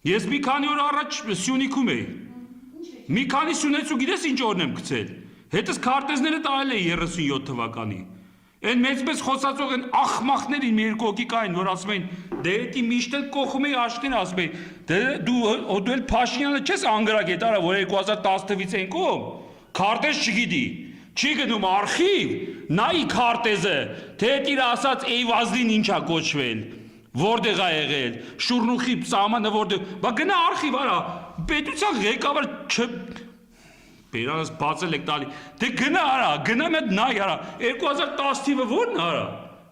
Ես մի քանի օր առաջ Սյունիքում էի։ Մի քանի սյունեցու գիտես ինչ օրն եմ գցել։ Հետս քարտեզները տարել էի 37 թվականի։ Այն մեծպես խոսածող են ախմախներին մի երկու հոգի կային, որ ասում էին, դե էդի միշտ էլ կողում էի աշտին, ասում էի, դե դու էլ Փաշինյանը չես անգրագետ արա, որ 2010 թվականից են կողմ, քարտեզ չգիտի, չի գնում արխիվ, նայի քարտեզը, թե էդ իր ասած Էյվազդին ինչա կոչվել, որտեղ ա եղել, Շուրնուխի սահմանը որտեղ, բա գնա արխիվ արա, պետության ղեկավար Բերանս բացել եք տալի, դե գնա արա, գնա մետ նայ արա, 2010 թիվը որն արա,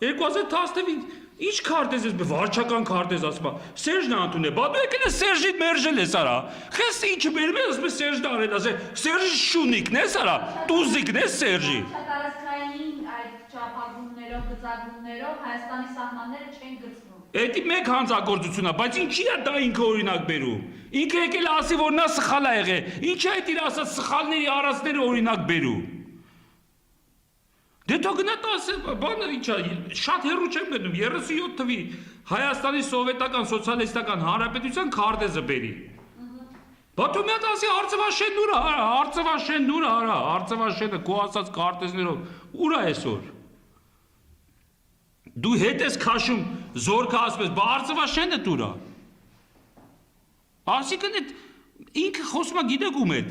2010 թվին, ինչ քարտեզ ես, վարչական քարտեզ ասում, Սերժն Անտուն է, բա դու եկել ես Սերժին մերժել ես արա, խես ինչը բերում ես, ասում ես Սերժն արել, ասել, Սերժի շունիկն ես արա, տուզիկն ես Սերժի։ Տարածքային այդ չափագումներով, գծագումներով Հայաստանի սահմանները չեն գծվում։ Էդի մեկ հանցագործություն է, բայց ինչի է դա ինքը օրինակ բերում։ Ինքը եկել ասի, որ նա սխալ ա եղել։ Ինչի է այդ իր ասած սխալների առածները օրինակ բերում։ Դե թող գնա տասը, բանը ինչ է, շատ հեռու չեմ գնում, 37 թվի Հայաստանի սովետական սոցիալիստական հանրապետության քարտեզը բերի։ Բա դու մի հատ ասի Արծվաշենն ուր է, Արծվաշենն ուր է, Արծվաշենը քո ասած քարտեզներով ուր է այսօր։ Դու հետ ես քաշում զորքը ասում ես, բա Արծվաշենը դուր է։ Այսինքն այդ ինքը խոսում է գիտեք ում հետ,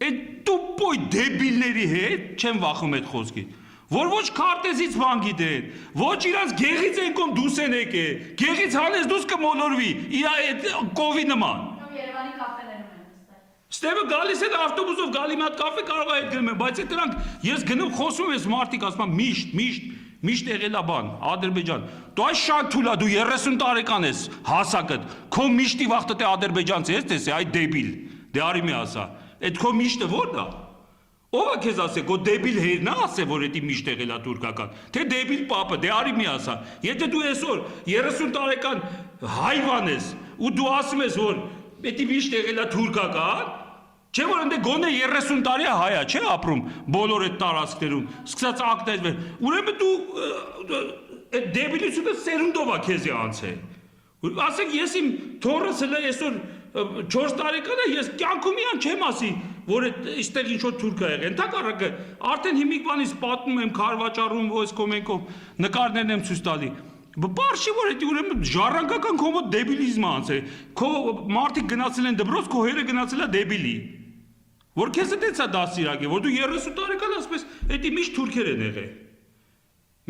այդ տուպոյ դեբիլների հետ չեմ վախում այդ խոսքից, որ ոչ քարտեզից բան գիտեն, ոչ իրանց գեղից են կոմ դուս են եկե, գեղից հանես դուս կմոլորվի, իր այդ կովի նման։ Երևանի կաֆեներում են նստել։ Ստեվը գալիս է ավտոբուսով գալի մի հատ կաֆե կարող է այդ գնում են, բայց այդ դրանք ես գնում խոսում ես մարդիկ ասում են միշտ եղել է բան, Ադրբեջան։ Դու այս շաքթուլա դու 30 տարեկան ես, հասակդ, քո միշտի վախտը թե ադրբեջանցի ես, տեսե, այդ դեբիլ։ Դե արի մի ասա։ Այդ քո միշտը ո՞րն է։ Ո՞վ է քեզ ասե, քո դեբիլ հերն է ասե, որ էդի միշտ եղել է թուրքական։ Թե դեբիլ պապը, դե արի մի ասա։ Եթե դու այսօր 30 տարեկան հայվան ես, ու դու ասում ես, որ էդի միշտ եղել է թուրքական, չէ՞ որ ընդ գոնե 30 տարի է հայա, չէ՞ ապրում բոլոր այդ տարածքներում, սկսած ակտեր, ուրեմն դու այդ դեբիլությունը սերունդով է քեզի անցել։ Ասենք ես իմ թոռս հələ այսօր 4 տարեկան է, ես կյանքում իան չեմ ասի, որ այստեղ ինչ-որ թուրք է եղել։ Ընդհակառակը արդեն հիմիկ բանից պատմում եմ, քարվաճառում, ո՞ս կոմենկով նկարներն եմ ցույց տալի։ Բարշի որ էդի ուրեմն ժառանգական քո մոտ դեբիլիզմ անցել։ Քո մարդիկ գնացել են դպրոց, քո հերը գնացել է դեբիլի։ Որ քեզ դեցա դասիրակե, որ դու 30 տարեկան ասես, էդի միշտ թուրքեր են եղել։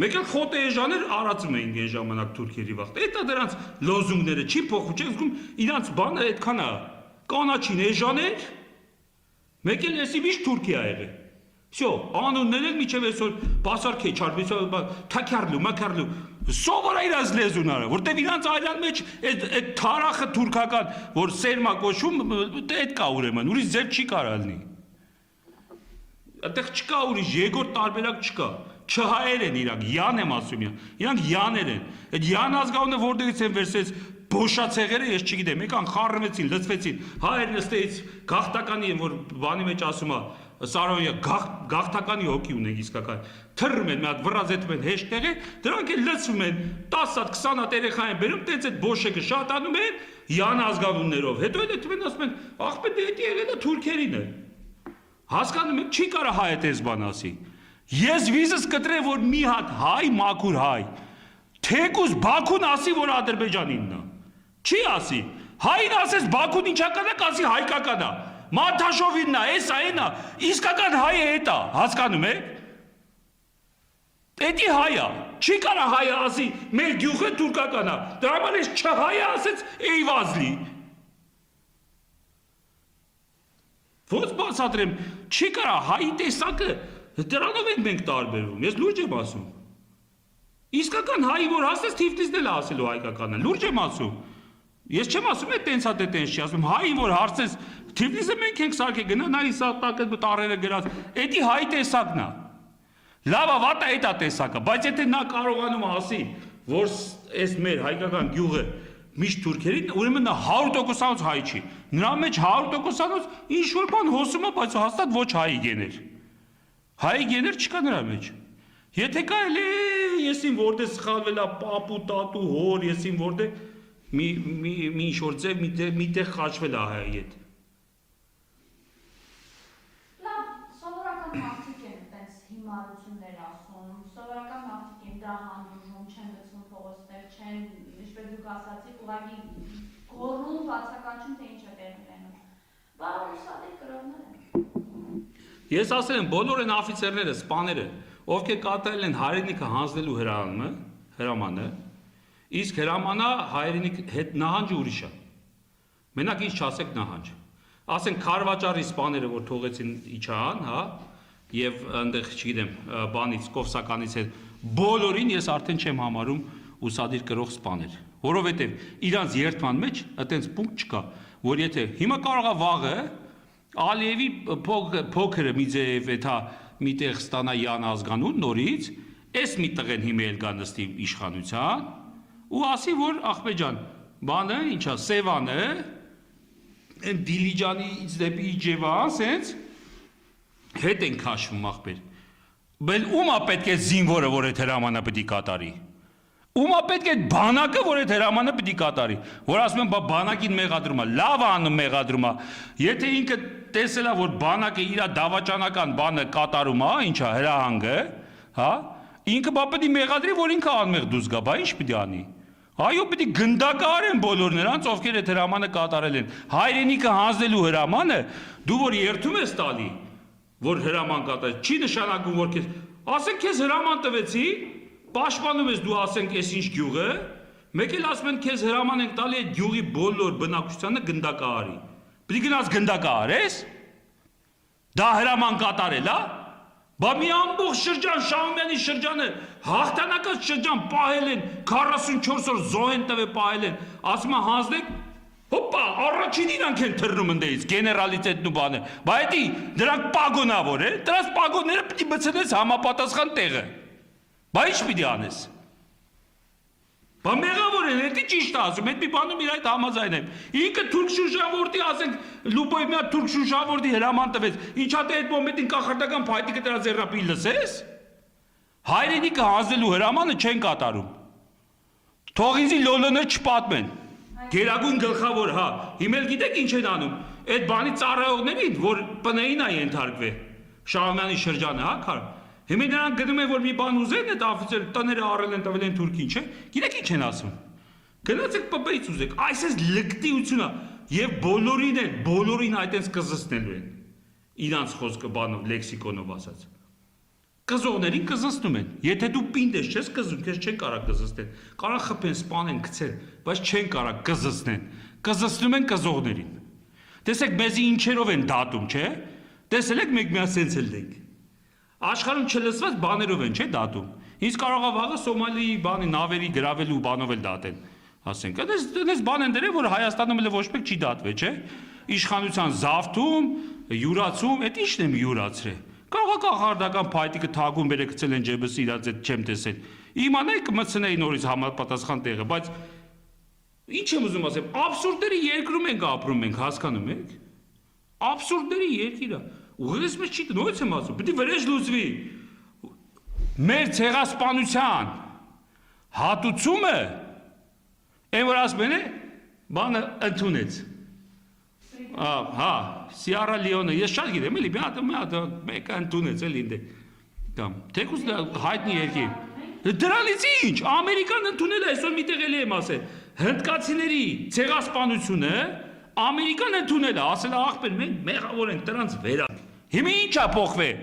Մեկ էլ խոտե էժաներ արածում էին այն ժամանակ թուրքերի վաղտ։ Էդա դրանց լոզունգները չի փոխու, չէ՞ զգում իրանց բանը այդքան է։ Կանաչին էժաներ, մեկ էլ էսի միշտ Թուրքիա եղել։ Всё, անուններ էլ միջև այսօր բասար քեչար, թաքյարլու, մակարլու։ Սովորա իրանց լեզուն արա, որտեվ իրանց այլան մեջ այդ թարախը թուրքական, որ սերմա կոչում, այդ կա ուրեմն, ուրիշ ձև չի կարա լինի։ Այդտեղ չկա ուրիշ երկրորդ տարբերակ չկա։ Չհայեր են իրանք, յան եմ ասում իրանք յաներ են։ Այդ յան ազգանունը որտեղից են վերցրեց բոշացեղերը, ես չգիտեմ, եկան խառնվեցին, լցվեցին։ Հայերն ըստեից գաղթականի են, որ բանի մեջ ասում է Սարոյը գաղթականի հոգի ունեն իսկական։ Թռում են, մի հատ վրազետում են հեշտեղը, դրանք էլ լցվում են, 10 հատ 20 հատ երեխա են բերում, տենց այդ բոշեկը շատանում են յան ազգանուններով։ Հետո էլ դիտում են ասում են, աղբե դե դա եղել է թուրքերին է։ Հասկանում եք, չի կարա հայ այդպես բան ասի։ Ես վիզս կտրեմ, որ մի հատ հայ, մաքուր հայ, թեկուզ Բաքուն ասի, որ Ադրբեջանինն է։ Չի ասի։ Հայն ասես Բաքուն ինչական է, ասի հայկական է։ Մաթաշովինն է, էսա էնա, իսկական հայը էտա, հասկանում եք։ Էդի հայա, չի կարա հայը ասի, մեր գյուղը թուրքական է, դրա համար ես չհայը ասեց Էյվազլի։ Ոնց բացատրեմ, չի կարա հայի տեսակը, դրանով ենք մենք տարբերվում, ես լուրջ եմ ասում։ Իսկական հայի, որ հասես Թիֆլիսն էլ ասելու հայկականը, լուրջ եմ ասում։ Ես չեմ ասում է տենցա դե տենց չի ասում, հայի, որ հարցես Թիֆլիսը մենք ենք սարքել, գնա նայ սատակը տարերը գրած, էդի հայի տեսակն է։ Լավա վատա էտա տեսակը, բայց եթե նա կարողանում ասի, որ այս մեր հայկական գյուղը միշտ թուրքերին, ուրեմն նա 100%-անոց հայ չի։ Նրա մեջ 100%-անոց ինչ որ բան հոսում է, բայց հաստատ ոչ հայի գեներ։ Հայի գեներ չկա նրա մեջ։ Եթե կա էլ ես իմ որտե սխալվել է պապու, տատու, հոր, ես իմ որտե մի ինչ որ ձև միտեղ խաչվել է հայի հետ։ Լավ, սովորական մարդիկ են այդպես հիմարություններ ասում, սովորական մարդիկ են դրա հանդուրժում, չեն գցում փողոցներ, չեն, ինչպես դուք ասացիք, ուղղակի գոռում, բացակայում, թե ինչ է տեղի ունենում։ Բա ուսադիր կրողներ են։ Ես ասել եմ, բոլոր են աֆիցերները, սպաները, ովքեր կատարել են հայրենիքը հանձնելու հրամանը, իսկ հրամանա հայրենիք հետ նահանջը ուրիշ է։ Մենակ ինչ չասեք նահանջ։ Ասենք Քարվաճարի սպաները, որ թողեցին իջան, հա, եւ այնտեղ, չգիտեմ, բանից, Կովսականից հետ բոլորին ես արդեն չեմ համարում ուսադիր կրող սպաներ, որովհետեւ իրանց երթման մեջ այտենց պունկտ չկա, որ եթե հիմա կարող է վաղը Ալիևի փոքրը մի ձև էթա միտեղ ստանա յան ազգանուն նորից, էս մի տղեն հիմա էլ գա նստի իշխանության ու ասի, որ ախպեջան, բանը, ինչա, Սևանը, այն Դիլիջանից դեպի Իջևան, սենց, հետ են քաշվում ախպեր, բել ումա պետք է զինվորը, որ այդ հրամանը պիտի կատարի, ումա պետք է բանակը, որ այդ հրամանը պիտի կատարի, որ ասում են, բանակին մեղադրումա, լավ անում մեղադրումա, եթե ինքը տեսել է, որ բանակը իր դավաճանական բանը կատարում է, ինչա, հրահանգը, հա, ինքը պիտի մեղադրի, որ ինքը անմեղ դուրս գա, բա ինչ պիտի անի, այո, պիտի գնդակահարեն բոլոր նրանց, ովքեր այդ հրամանը կատարել են, հայրենիքը հանձնելու հրամանը, դու որ երթում ես տալի, որ հրաման կատարել, չի նշանակում, որ քեզ, ասենք քեզ հրաման տվեցի, պաշտպանում ես դու ասենք այս ինչ գյուղը, մեկ էլ ասում են քեզ հրաման ենք տալի այդ գյուղի բոլոր բնակչությանը գնդակահարի։ Պիտի գնաս գնդակահարես։ Դա հրաման կատարել, հա։ Բա մի ամբողջ շրջան, Շահումյանի շրջանը, հաղթանակած շրջան պահել են, 44 օր զոհ են տվել պահել են, ասում են հանձնեք, հոպա, առաջին իրանք են թռնում ընդերից, գեներալիտետն ու բանը, բա էդի դրանք պագոնավոր են, դրանց պագոնները պիտի մցնես համապատասխան տեղը, բա ինչ պիտի անես, բա մեղավոր են, էդի ճիշտ ասում, էդ մի բանում իր այդ համաձայն եմ, ինքը թուրք շուշավորդի, ասենք, լուպոյ մի հատ թուրք շուշավորդի հրաման տվեց, ինչա թե այդ մոմենտին կախարդական փայտիկը դրա ձեռնապի լսես, հայրենիքը հանձնելու հրամանը չեն կատարում, թող ինձի լոլոնը չպատմեն, գերագույն գլխավոր, հա, հիմա էլ գիտեք ինչ են անում, այդ բանի ծառայողներին, որ ՊՆ-ին է ենթարկվել, Շահումյանի շրջանը, հա, հիմա նրանք գնում են, որ մի բան ուզեն, այդ աֆիցեր տները առել են տվել են թուրքին, չէ, գիտեք ինչ են ասում, գնացեք ՊՊ-ից ուզեք, այսպես լկտիություն է, եւ բոլորին այդպես կզստնելու են, իրանց խոսքը բանով, լեքսիկոնով ասած, կզողներին կզստնում են, եթե դու պինդ ես չես կզում, քեզ չեն կարող կզստեն, կարող խփեն, սպանեն, գցեն, բայց չեն կարող կզստեն, կզստնում են կզողներին, տեսեք մեզի ինչերով են դատում, չէ, տեսել եք մեկ միա սենց էլ դենք, աշխարհում չլսված բաներով են, չէ, դատում, ինձ կարող է վաղը Սոմալիի բանի նավերի գրավելու բանով էլ դատեն, ասենք, այդպես բան են դրել, որ Հայաստանում էլ ոչ մեկ չի դատվել, չէ, իշխանության զավթում, յուրացում, այդ ի՞նչն եմ յուրացրել, կարող է կախարդական փայտիկը թագում բերե գցել են ջեբս իրաց այդ չեմ տեսել, իմանայի կմցնեի նորից համապատասխան տեղը, բայց ինչ եմ ուզում ասեմ, աբսուրդների երկրում ենք ապրում ենք, հասկանում եք, աբսուրդների երկիրը, ուղղակի մեզ չի նորից եմ ասում, պիտի վրեժ լուծվի, մեր ցեղասպանության հատուցումը, այն որ ասում են, բանը ընդունեց, հա, Սիարա Լիոնը, ես շատ գիտեմ, էլի, մի հատ մեկը ընդունեց, էլի ինձ, թեկուզ հայտնի երկիր, դրանից ինչ, Ամերիկան ընդունել է, այսօր միտեղ էլի եմ ասել, հնդկացիների ցեղասպանությունը, Ամերիկան ընդունել է, ասել է աղբեր, մենք մեղավոր ենք դրանց վերա, հիմա ինչ է փոխվել,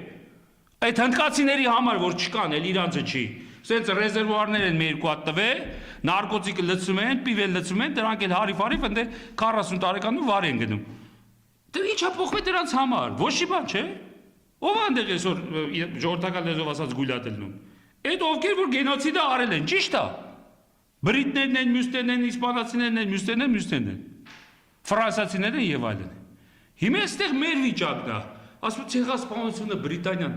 այդ հնդկացիների համար, որ չկան, էլ իրանցը չի, սենց ռեզերվուարներ են մի երկու հատ տվել, նարկոտիկը լցում են, պիվել լցում են, դրանք էլ հարիվ-հարիվ ընդ 40 տարեկանում վար են գնում։ Դե ի՞նչ է փոխվել դրանց համար, ոչ մի բան, չէ։ Ո՞վ է այնտեղ այսօր ժողովրդական լեզվով ասած գույլատելնում։ Այդ ովքեր որ գենոցիդը արել են, ճիշտ է։ Բրիտներն են, մյուսներն են, իսպանացիներն են, մյուսներն են։ Ֆրանսիացիներն են եւ այլն։ Հիմա այստեղ մեր վիճակն է։ Ասում ցեղասպանությունը Բրիտանիան։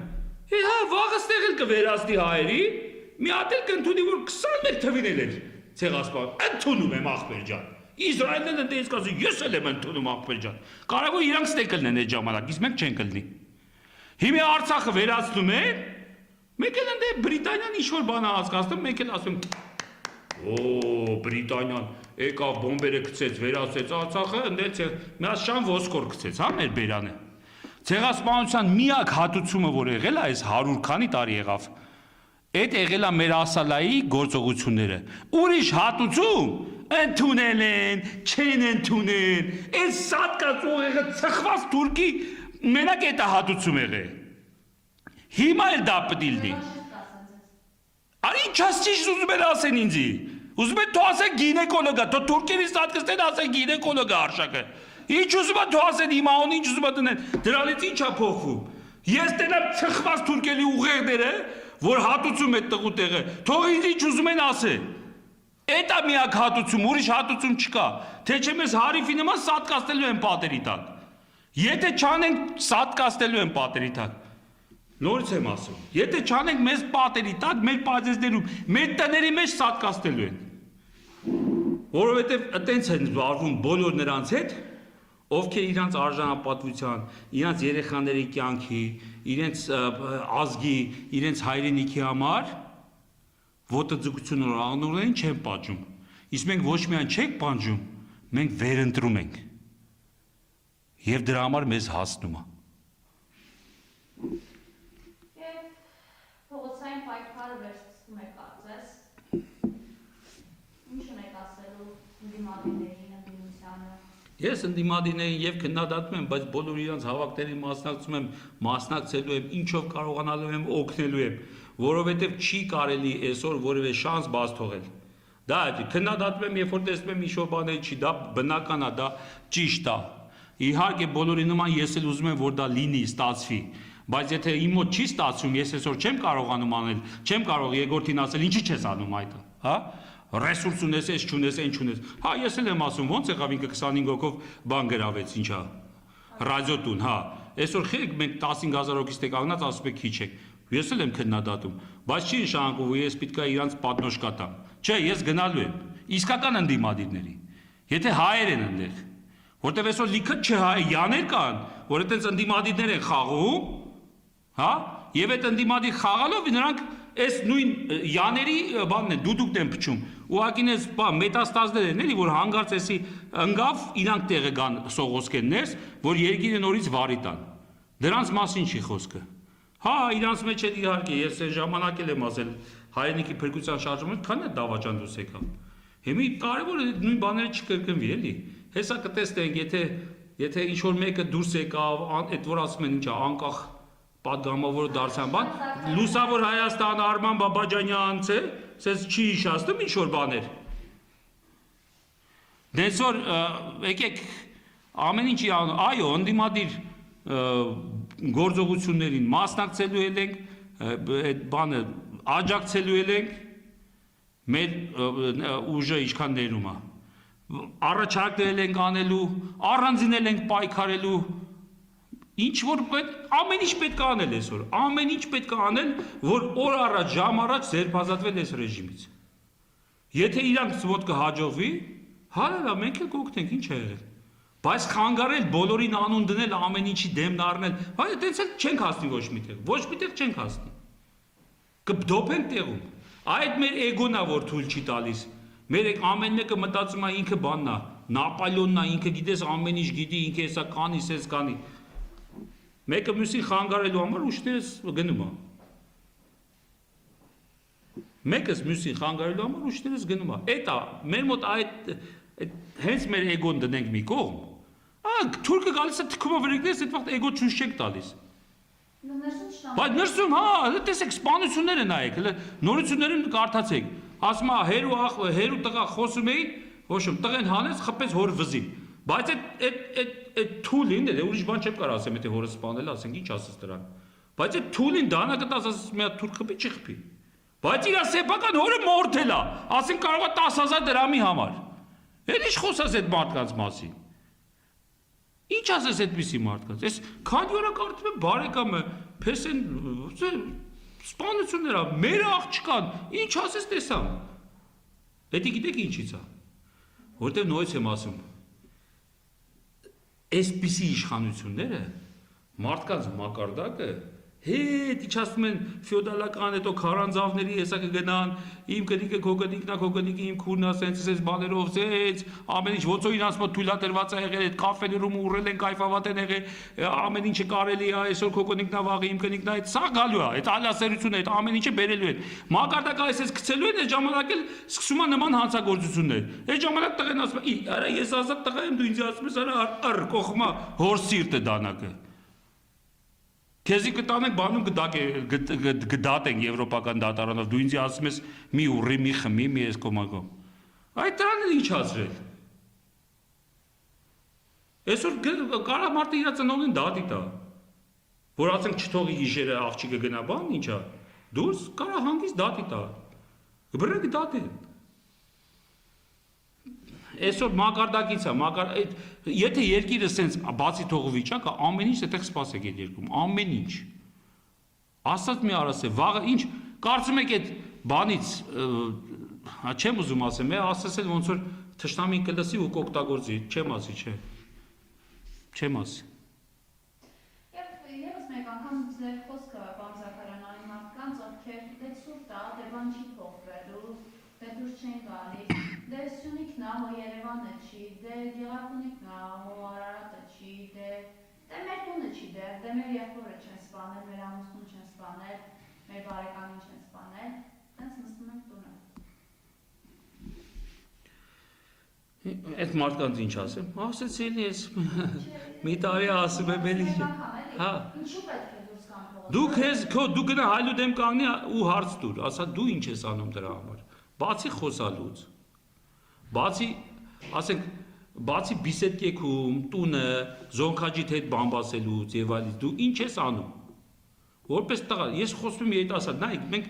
Հա, վաղը ստեղ էլ կվերացնի հայերի, մի հատ էլ կընդունի, որ 21 թվին էլ էր ցեղասպան։ Ընդունում եմ աղբեր ջան։ Իսրայելն ընդդեմ ասում, ես էլ եմ ընդունում աղբեր ջան։ Կարևոր իրանք ստեղ կլինեն այդ ժամանակ, իսկ մենք չենք կլինի։ Հիմա Արցախը վերացնում են, մեկ էլ ընդդեմ Բրիտանիան ինչ որ բան է հասկացնում, մեկ էլ ասում Օ, Բրիտանիան եկավ բոմբերը գցեց, վերացեց Արցախը, ընդեց միած շան ոսկոր գցեց, հա մեր բերանը։ Ցեղասպանության միակ հատուցումը, որ եղել է, այս 100 քանի տարի եղավ։ Այդ եղել է մեր ասալայի գործողությունները։ Ուրիշ հատուցում ընդունել են, չեն ընդունել։ Այս սատկած ուղեղը ցխված թուրքի մենակ այդ հատուցում եղել։ Հիմա էլ դա պետք է լինի։ Արի ինչ ասես ուզում են ասեն ինձի։ Ուզում են թող ասեն գինեկոլոգա, թող թուրքերից սատկստեն ասեն գինեկոլոգա արշակը։ Ինչ ուզում են թող ասեն իմաուն, ինչ ուզում են դնեն։ Դրանից ի՞նչ է փոխվում։ Ես տենամ ցխված թուրքերի ուղեղները, որ հատուցում է տղու տեղը, թող ինձ ինչ ուզում են ասեն։ Այդ է միակ հատուցում, ուրիշ հատուցում չկա։ Թե չէ մեզ հարիվի նման սատկաստելու են պատերի տակ։ Եթե չանենք սատկաստելու են պատերի տակ։ Նորից եմ ասում, եթե չանենք մեզ պատերի տակ, մեր պարզերում, մեր տների մեջ սատկաստելու են։ Որովհետև այտենց են զբաղվում բոլոր նրանց հետ, ովքեր իրանց արժանապատվության, իրանց երեխաների կյանքի, իրենց ազգի, իրենց հայրենիքի համար ոտձգություն անորեն չեն պատժում։ Իսկ մենք ոչ միայն չենք պատժում, մենք վերընտրում ենք։ Եվ դրա համար մեզ հասնում է։ Փողոցային պայքարը վերսկսում է կարծես։ Ինչ ունեք ասելու ընդդիմադիրներին, ընդդիմությանը։ Ես ընդդիմադիրներին եւ քննադատում եմ, բայց բոլոր իրանց հավաքներին մասնակցում եմ, մասնակցելու եմ, ինչով կարողանալու եմ օգնելու եմ, որովհետեւ չի կարելի այսօր որևէ շանս բաց թողել։ Դա քննադատում եմ, երբ որ տեսնում եմ ինչ-որ բաներ չի, դա բնական է, դա ճիշտ է։ Իհարկե բոլորի նման ես էլ ուզում եմ, որ դա լինի, ստացվի։ Բայց եթե իմ մոտ չի ստացվում, ես այսօր չեմ կարողանում անել, չեմ կարող երկրորդին ասել, ինչի չես անում այդ, հա? Ռեսուրս ունես, ես չունես, այն չունես։ Հա, ես էլ եմ ասում, ոնց եղավ ինքը 25 հոգով բան գրավեց, ինչա։ Ռադիոտուն, հա։ Այսօր խեք մենք 15000 հոգից թե կանգնած ասում եք քիչ եք։ Ես էլ եմ քննադատում, բայց չի նշանակում, որ ես պետք է իրանց պատնոշկա տամ։ Չէ, ես գնալու եմ։ Իսկական ընդդիմադիրների։ Եթե հայեր են այնտեղ, որտեղ այսօր լիքը չհայաներ կան, որ այդպես ընդդիմադիրներ են խաղում, հա, եւ այդ ընդդիմադիր խաղալով նրանք այս նույն յաների բանն են դուդուկն են փչում։ Ուղղակին էս բան մետաստազներ են, էլի որ հանգարց էսի ընկավ, իրանք տեղը կան սողոսկեն ներս, որ երկիրը նորից վարի տան։ Դրանց մասին չի խոսքը։ Հա, իրանց մեջ է իհարկե, ես այն ժամանակ էլ եմ ասել, հայրենիքի փրկության շարժումը քան է դավաճան դուրս եկավ։ Հիմա կարևոր է նույն բաները չկրկնվի, էլի։ Հեսա կտեսնենք, եթե ինչ որ մեկը դուրս եկավ, այդ որ ասում են ինչա, անկախ պատգամավոր դարձան բան, լուսավոր Հայաստան Արման Բաբաջանյան, չէ, ասես չի հիշացնում ինչ որ բաներ։ Դες որ եկեք ամեն ինչի այո, ընդդիմադիր գործողություններին մասնակցելու ենք, այդ բանը աջակցելու ենք, մեր ուժը ինչքան ներում է։ Առաջարկել ենք անելու, առանձինել ենք պայքարելու, ինչ որ ամեն ինչ պետք է անել այսօր, ամեն ինչ պետք է անել, որ օր առաջ, ժամ առաջ ձերբազատվել այս ռեժիմից։ Եթե իրանք ոտ կհաջողվի, հարելա, մենք էլ կօգնենք, ինչ է եղել։ Բայց խանգարել, բոլորին անուն դնել, ամեն ինչի դեմն առնել, բայց այդպես էլ չենք հասնի ոչ միտեղ, ոչ միտեղ չենք հասնի։ Կդոփենք տեղում։ Այդ մեր էգոնն է, որ թույլ չի տալիս։ Մեր ամեն մեկը մտածում է ինքը բանն է, Նապոլեոնն է, ինքը գիտես ամեն ինչ գիտի, ինքը հեսա կանի, սես կանի։ Մեկը մյուսին խանգարելու համար ուշներս գնում է։ Մեկս մյուսին խանգարելու համար ուշներս գնում է։ Էդ է, մեր մոտ այդ հենց մեր էգոն դնենք մի կողմ։ Թուրքը գալիս է թքումը վրիկներս, այդ վաղտ էգո չունչ չեք տալիս։ Բայց ներսում, հա, տեսեք, սպանությունները նայեք, նորությունները կարդացեք։ Ասում է հերու տղա խոսում էին, ոչ տղեն հանեց, խփեց հոր վզին։ Բայց այդ թուլին, ուրիշ բան չեմ կարող ասեմ, եթե հորը սպանել, ասենք ինչ ասես դրան։ Բայց այդ թուլին դանա կտաս, ասես մի հատ թուրք խփի, չխփի։ Բայց իր սեփական հորը մորթել է, ասենք կարող է 10000 դրամի համար։ Էլ ինչ խոսած այդ մարդկանց մասին։ Ինչ ասես այդպիսի մարդկանց։ Այս քանի օր կարծում եմ բարեկամը փեսեն սպանություններ ա, մեր աղջկան, ինչ ասես տեսամ։ Դա գիտեք ինչից է։ Որտեղ նույնս եմ ասում։ Այսպիսի իշխանությունները մարդկանց մակարդակը Հետ իջացնում են ֆեոդալական հետո քարանձավների հեսա կգնան, իմ կնիկը քո կնիկն է, քո կնիկը իմ քուրն է, սենց բաներով, սենց ամեն ինչ ոնց որ իրաց մոտ թույլատրված է եղել, այդ կաֆեներում ուռել են, կայֆավատ են եղել, ամեն ինչը կարելի է, այսօր քո կնիկն է, վաղը իմ կնիկն է, այդ սա գալու է, այդ ալասերությունը, այդ ամեն ինչը բերելու են։ Մակարդակը այսպես գցելու են, այդ ժամանակ էլ սկսում է նման հանցագործություններ։ Այդ ժամանակ տղեն ասում է, արա ես ազատ տղա եմ, դու ինձ ասում ես, արա առ կողմա հոր սիրտը դանակը։ Քեզի կտանենք բանում գդատենք եվրոպական դատարանով, դու ինձ ասում ես մի ուռի, մի խմի, մի ես կոմակում։ Այդ դրան էլ ինչ ասրել։ Այսօր կարա մարդը իր ծնողին դատի տա, որ ասենք չթողի գիշերը աղջիկը գնա բան, ինչա, դուրս կարա հանգիստ դատի տա, բրեկ դատի։ Այսօր մակարդակից է, եթե երկիրը սենց բացի թողու վիճակը, ամեն ինչ այդտեղ սպասեք այդ երկրում, ամեն ինչ։ Ասած մի արասե, վաղը ինչ, կարծում եք այդ բանից, չեմ ուզում ասեմ, ասես էլ ոնց որ թշնամին կլսի ու կօգտագործի, չեմ ասի, չէ։ Չեմ ասի։ Եվս մեկ անգամ ձեր խոսքը պարոն Զաքարյան մարդկանց, ովքեր դե սուրտ է, դե բան չի փոխվելու, դե դուրս չեն գալիս, դե Սյունիքն է, հո Երևանը չի, դե Գեղարքունիքն է, հո Արարատը չի, դե մեր տունը չի դե մեր եղբորը չեն սպանել, մեր ամուսնուն չեն սպանել, մեր բարեկամին չեն սպանել, տենց նստում ենք տունը։ Այդ մարդկանց ինչ ասեմ, ասեցին ես մի տարի ասում եմ էլի։ Հա։ Ինչու պետք է դուրս գան փողոց։ Դու գնա հայլու դեմ կանգնի ու հարց տուր, ասա դու ինչ ես անում դրա համար։ Բացի խոսալուց, բացի, ասենք, բացի բիսեդկեքում, տունը, զոնքաջիտ հետ բամբասելուց եւ այլն, դու ինչ ես անում։ Որպես տղա, ես խոսում եմ երիտասարդ, նայեք, մենք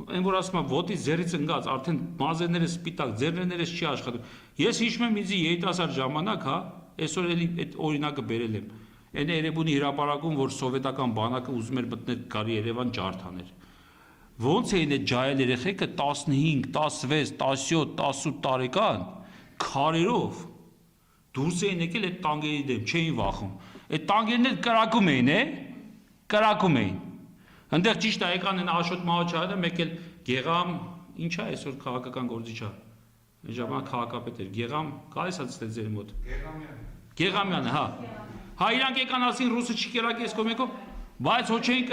այն որ ասում եմ ոտից ձեռից ընկած, արդեն մազերները սպիտակ, ձեռներս չի աշխատում։ Ես հիշում եմ ինձ երիտասարդ ժամանակ, հա, այսօր էլի այդ օրինակը բերել եմ։ Այն Երևանի հրապարակում, որ սովետական բանակը ուզում էր մտնել գարի Երևան ջարդաներ։ Ոնց էին այդ ջահել երեխեքը 15, 16, 17, 18 տարեկան քարերով դուրս էին եկել այդ տանկերի դեմ, չէին վախում։ Այդ տանկերն էլ կրակում էին, կրակում էին։ Այնտեղ ճիշտ է եկան են Աշոտ Մահաչյանը, մեկ էլ Գեղամ, ինչ է այսօր քաղաքական գործիչ է։ Այն ժամանակ քաղաքապետ էր, Գեղամ, գալիս է ցտել ձեր մոտ։ Գեղամյանը, հա։ Հա իրանք եկան ասին ռուսը չի կերակի այս կողմեկով, բայց հո չէին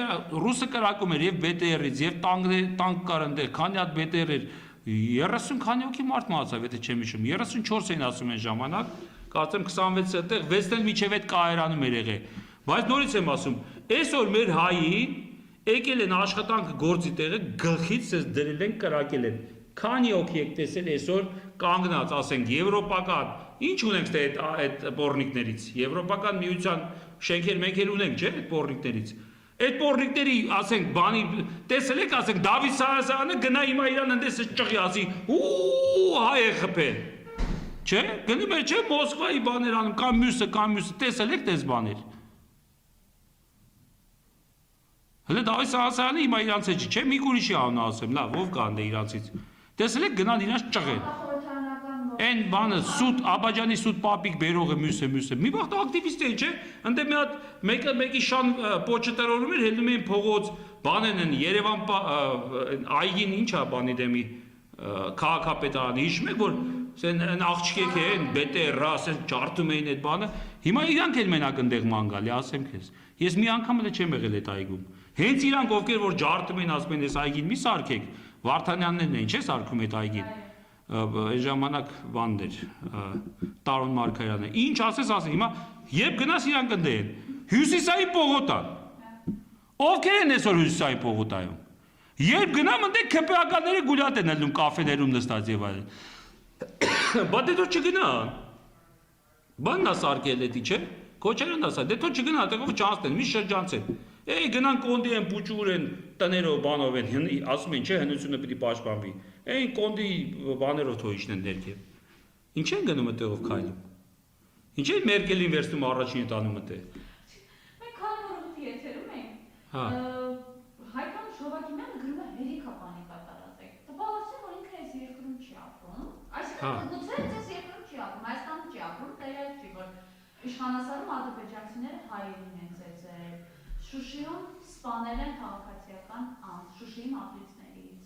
ռուսը կրակում էր եւ BTR-ից եւ տանկ կար այնտեղ, քանի հատ BTR էր, 30 քանի հոգի մարդ մահացավ, եթե չեմ հիշում, 34 էին ասում այն ժամանակ, կարծեմ 26-ը այդտեղ 6-ն միջև այդ կայարանում էր եղել։ Բայց նորից եմ ասում, այսօր մեր հային եկել են աշխատանք գործի տեղը գլխից ես դրել են կրակել են։ Քանի հոգի եք տեսել այսօր կանգնած, ասենք եվրոպական, ինչ ունենք թե այդ պոռնիկներից, եվրոպական միության շենքեր մենքեր ունենք, չէ՞, այդ պոռնիկներից։ Այդ պոռնիկների, ասենք, բանի տեսել եք, ասենք Դավիթ Սահակյանը գնա հիմա իրան ընդես ճղի ասի, ու հայ է խփել։ Չէ՞, գնում է, չէ՞, Մոսկվայի բաներ անում, կամ մյուսը, տեսել եք դες բաներ։ Հələ Դավիթ Սահակյանը հիմա իրանց է չէ, մի ուրիշի անունը ասեմ, լավ, ով կան դե իրանցից։ Տեսել եք գնան իրանց ճղեն։ Այն բանը սուտ Աբաջանի սուտ պապիկ բերողը մյուսը։ Մի վաղ ակտիվիստ էին, չէ՞։ Ընդ մի հատ մեկի շան պոչը տրորում էր, հելնում էին փողոց, բանեն են Երևան այգին ինչա բանի դեմի քաղաքապետարանը, հիշում եք որ սեն աղջիկ են, բետերա, սեն ջարդում էին այդ բանը։ Հիմա իրանք էլ մենակ ընդեղ ման գալի, ասեմ քեզ։ Ես մի անգամ էլ չեմ եղել այդ այգում։ Հենց իրանք ովքեր որ ջարդում են, ասում են, այս այգին մի սարքեք։ Վարդանյաններն են, չէ՞ սարքում այդ այգին։ Այս ժամանակ բանն էր, Տարոն Մարգարյանը։ Ինչ ասես, հիմա երբ գնաս իրանք ընդեն։ Հյուսիսայի պողոտան։ Ովքեր են այսօր հյուսիսայի պողոտայում։ Երբ գնամ ընդեն ԿՊԱ-ականները գուլատ են ելնում կաֆեներում նստած եւ այլն։ Բա դե դու չգնա։ Բանն է սարքել էդի, չէ՞։ Քոչերն ասա, դե դու չգնա, այդտեղով չանցնեն, մի շրջանցեն։ Էй գնան կոնդի են, բուճուր են, տներով բանով են, ասում են, չէ, հնությունը պիտի պաշտպանվի։ Այն կոնդի բաներով թողիչն են ներքև։ Ինչ են գնում այդտեղով քայլում։ Ինչ են Մերկելին վերցնում առաջին տանում այդտեղ։ Մենք քանի օրոք եթերում ենք։ Հա։ Հայկան Շովակիմյանը գրում է հերիքա պանիկա տարածեք։ Տպավորություն որ ինքը այս երկրում չի ապրում։ Այսինքն գուցե այս երկրում չի ապրում, Հայաստանում չի ապրում, տեղյակ չի որ իշխանասարում ադրբեջանցիները հայերին են ծեծել։ Շուշիում սպանել են քաղաքացիական անձ, Շուշիի մատրիցներից։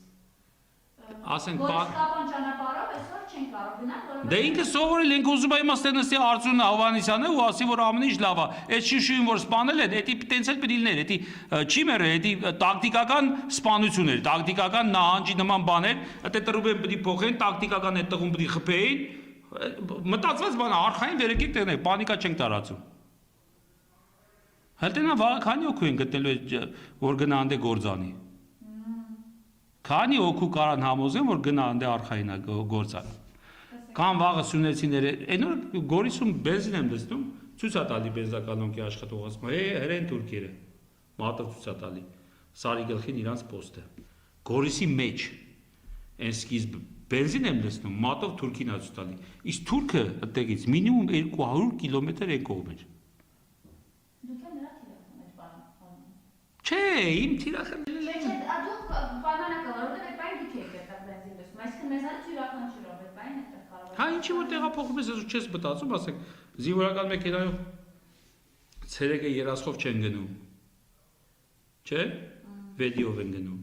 Ասենք Գորիսկապան ճանապարհով այսօր չեն կարող գնալ, որովհետև Դե ինքը սովորել ենք ուզում եմ ասել նստի Արծուն Հովհաննիսյանը ու ասի որ ամեն ինչ լավ է։ Այդ Շուշիում որ սպանել են, դա տենց էլ պիտի լիներ, դա չի մերել, դա տակտիկական սպանություն էր, տակտիկական նահանջի նման բաներ, դա տրուբեն պիտի փոխեն, տակտիկական այդ տղուն պիտի խփեին։ Մտածված բան արխային վերեկեք տեղ պանիկա չենք տարածում։ Հəլտենա վաղը քանի օգու են գտնելու որ գնա անդե գործանի։ Քանի օգու կարան համոզեն որ գնա անդե արխայինա գործան։ Կամ վաղը սյունեցիները, այնօր Գորիսում բենզին եմ դստում, ցույց է տալի բենզակալոնքի աշխատողած, հրեն թուրքերը, մատով ցույց է տալի, սարի գլխին իրանց պոստը։ Գորիսի մեջ, այն սկիզբ բենզին եմ դստում, մատով թուրքին է ցույց տալի, իսկ թուրքը այդտեղից մինիմում 200 կիլոմետր են կողմեր։ դուք եք նրա թիրախում եք բանում։ Չէ, իմ թիրախը Չէ, դուք պայմանական որովհետև այդ բանը դուք եք այդտեղ բենզին դասում, այսինքն մեզանից յուրաքանչյուրով այդ բանը այդտեղ կարող է։ Հա ինչի որ տեղափոխում ես, ես չես մտածում, ասենք, զինվորական մեքենայով ցերեկը երասխով չեն գնում։ Չէ՞։ Վեդիով են գնում։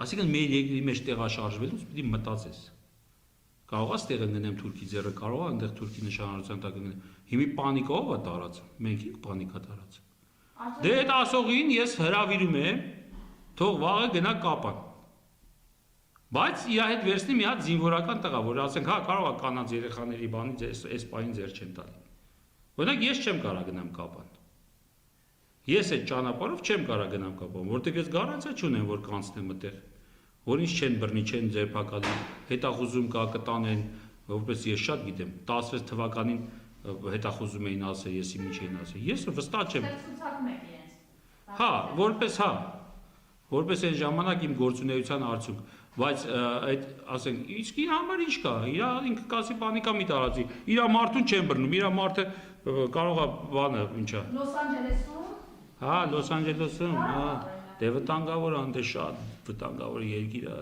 Այսինքն մեր երկրի մեջ տեղաշարժվելուց պիտի մտածես։ Կարող ես տեղը գնեմ Թուրքի ձեռը, կարող է այնտեղ Թուրքի նշանառության տակ գնեմ։ Հիմի պանիկա ով է տարածում։ Մենք ենք պանիկա տարածում։ Դե այդ ասողին ես հրավիրում եմ, թող վաղը գնա կապան։ Բայց իր հետ վերցնի մի հատ զինվորական տղա, որ ասենք, հա, կարող է կանանց երեխաների բանից այս պահին ձեր չեն տալի։ Օրինակ ես չեմ կարող գնամ կապան։ Ես այդ ճանապարհով չեմ կարող գնամ կապան, որտեղ ես գարանտիա չունեմ, որ կանցնեմ այդտեղ։ Որ ինձ չեն բռնի, չեն ձերբակալի, հետախուզում կա կտանեն, որպես ես շատ գիտեմ, 16 թվականին հետախուզում էին ասել, ես ինչ էին ասել։ Ես վստահ չեմ։ Ցուցակում եք իրենց։ Հա, որպես այն ժամանակ իմ գործունեության արդյունք, բայց այդ ասենք, իսկ իր համար ինչ կա, իր ինքը կասի պանիկա մի տարածի, իր մարդուն չեն բռնում, իր մարդը կարող է բանը, ինչա։ Լոս Անջելեսում։ Հա, Լոս Անջելեսում, հա, դե վտանգավոր անդե շատ վտանգավոր երկիր է։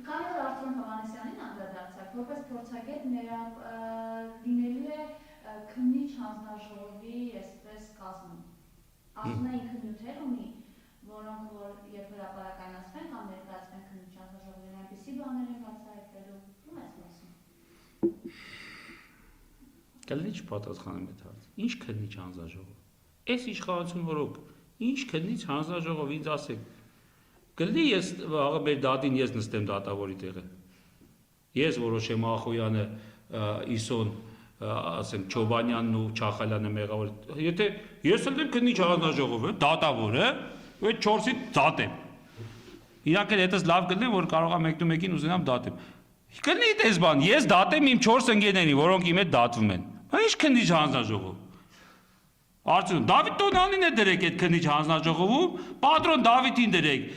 Քանի որ Արծուն Հովհաննիսյանին անդրադարձակ, որպես փորձագետ նրա լինելու է քննիչ հանձնաժողովի այսպես կազմում։ Ասում է ինքը նյութեր ունի, որոնք որ երբ հրապարակայնացվեն կամ ներկայացվեն քննիչ հանձնաժողովին, այնպիսի բաներ են բացահայտվելու, ում ես ասում։ Կլինի չպատասխանեմ այդ հարցը։ Ինչ քննիչ հանձնաժողով։ Այս իշխանություն որոք, ինչ քննիչ հանձնաժողով ինձ ասեք։ Կլինի ես վաղը մեր դատին ես նստեմ դատավորի տեղը։ Ես որոշեմ Ախոյանը, Իսոն, ասենք Չոբանյանն ու Չախալյանը մեղավոր։ Եթե ես էլ եմ քննիչ հանձնաժողովը, դատավորը, այդ 4-ից դատեմ։ Իրանք էլ հետս լավ կլինի, որ կարողա մեկին ուզենամ դատեմ։ Կլինի դες բան, ես դատեմ իմ 4 ընկերներին, որոնք իմ հետ դատվում են։ Ինչ քննիչ հանձնաժողով։ Արծուն Դավիթ Տոնյանին է դրեք այդ քննիչ հանձնաժողովում, պատրոն Դավիթին դրեք,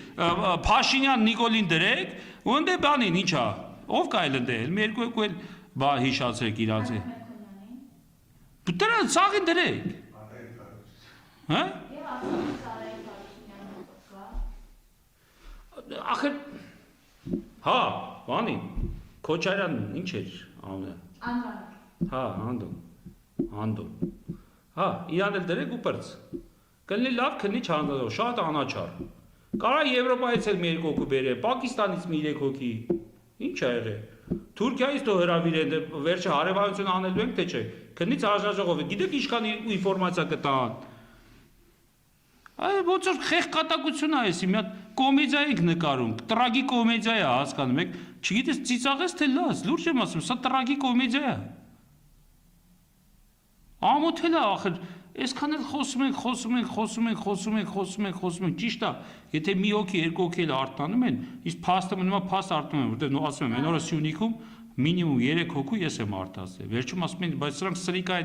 Փաշինյան Նիկոլին դրեք, ու ընդ բանին ինչա։ Ով կա էլ ընդ էլ, մի երկու էլ բա հիշացրեք իրանց։ Դրա ցաղին դրեք։ Հա։ Եվ ասում Սարայի Փաշինյանը կա։ Ախր հա, բանին Քոչարյանն ինչ էր անունը։ Անդրանիկ։ Հա, Անդոն։ Հա, իրան էլ դրեք ու պրծ։ Կլինի լավ քննիչ հանձնաժողով, շատ անաչառ։ Կարա Եվրոպայից էլ մի երկու հոգի բերեն, Պակիստանից մի 3 հոգի։ Ինչ ա եղել։ Թուրքիայից թող հրավիրեն, վերջը հարևանություն անելու ենք թե չէ։ Քննիչ հանձնաժողովը, գիտեք ինչքան ինֆորմացիա կտան։ Այ ոնց որ խեղկատակություն է էսի, մի հատ կոմեդիա ենք նկարում, տրագի կոմեդիա է, հասկանում եք։ Չգիտես ծիծաղես թե լաց, լուրջ եմ ասում, սա տրագի կոմեդիա է։ Ամոթել է ախր, այսքան էլ խոսում ենք, ճիշտ է, եթե մի հոգի, երկու հոգի էլ արթնանում են, իսկ փաստը մնում է փաստ արթնում են, որտեղ ասում եմ, այն օրը Սյունիքում մինիմում 3 հոգու ես եմ արտասել, վերջում ասում են, բայց սրանք սրիկա են